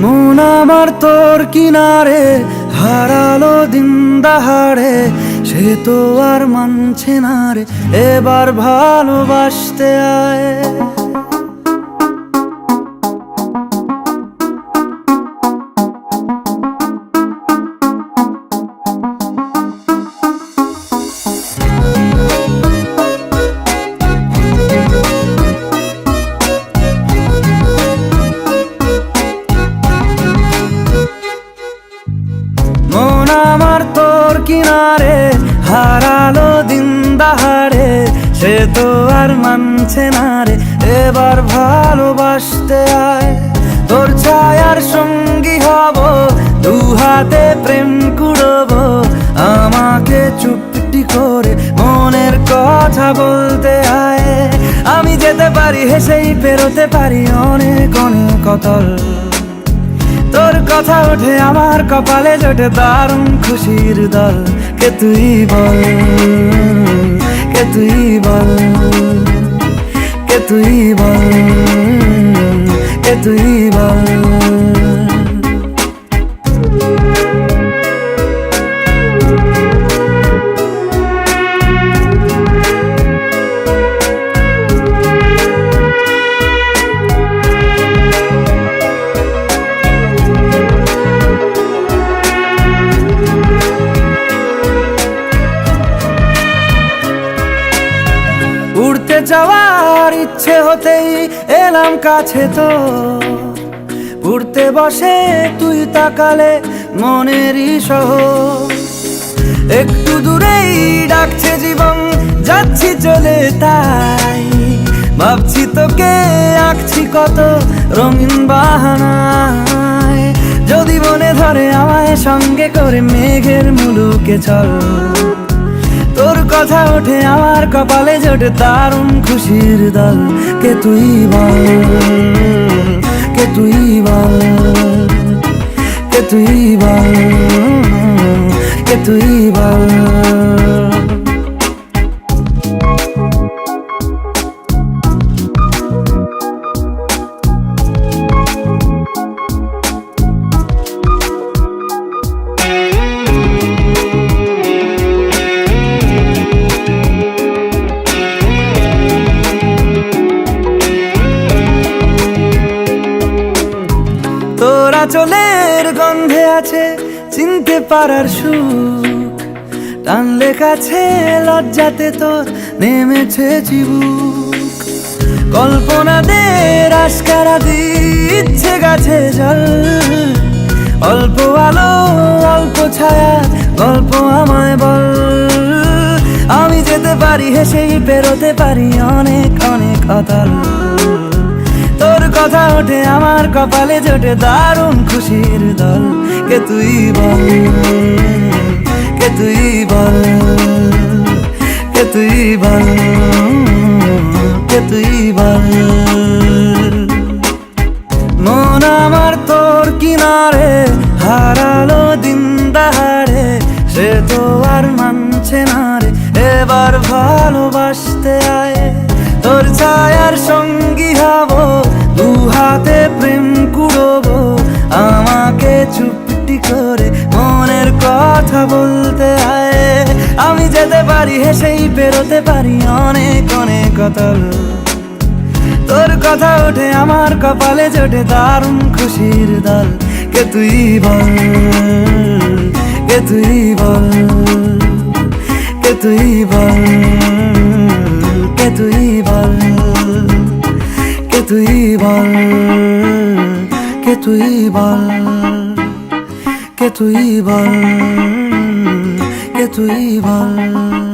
মন আমার তোর কিনারে হারালো দিন দাহাড়ে, সে তো আর মানছে না রে, এবার ভালোবাসতে আয়। মন আমার তোর কিনারে হারালো দিন দাহাড়ে, সে তো আর মানছে না রে, এবার ভালোবাসতে আয়। তোর ছায়ার সঙ্গী হব, দু হাতে প্রেম কুড়ব, আমাকে চুপটি করে মনের কথা বলতে আয়। আমি যেতে পারি হেসেই পেরোতে পারি অনেক অনেক অতল, তোর কথা ওঠে আমার কপালে জোটে দারুণ খুশির দল। কে তুই বল, কে তুই বল, কে তুই বল, কে তুই বল। উড়তে যাওয়ার ইচ্ছে হতেই এলাম কাছে তো, উড়তে বসে তুই তাকালে মনেরই শহর। একটু দূরেই ডাকছে জীবন, যাচ্ছি চলে তাই ভাবছি তোকে আঁকছি কত রঙিন বাহানায়। যদি মনে ধরে আমায় সঙ্গে করে মেঘের মুলুকে চল, তোর কথা ওঠে আমার কপালে জোটে দারুণ খুশির দল। কে তুই বল, কে তুই বল, কে তুই বল, কে তুই বল। তোরা চলের গন্ধে আছে চিনতে পারার সুখ, টানলে কাছে লজ্জাতে তোর নেমেছে চিবুক। কল্পনাদের আশকারা দিচ্ছে গাছে জল, অল্প আলো অল্প ছায়া গল্প আমায় বল। আমি যেতে পারি হেসেই পেরোতে পারি অনেক অনেক অতল, তোর কথা ওঠে আমার কপালে জোটে দারুণ খুশির দল। কে তুই বল, কে তুই বল, কে তুই বল, কে তুই বল। মন আমার তোর কিনারে হারালো দিন দাহাড়ে, সে তো আর মানছে না রে, এবার ভালোবাসতে আয়। তোর ছায়ার সঙ্গী হব, দু হাতে প্রেম কুড়ব, আমাকে চুপটি করে মনের কথা বলতে আয়। আমি যেতে পারি হেসেই পেরোতে পারি অনেক অনেক অতল, তোর কথা ওঠে আমার কপালে জোটে দারুণ খুশির দল। কে তুই বল, কে তুই বল, কে তুই বল, কে তুই বল, কে তুই বল, কে তুই বল, কে তুই বল, কে তুই বল।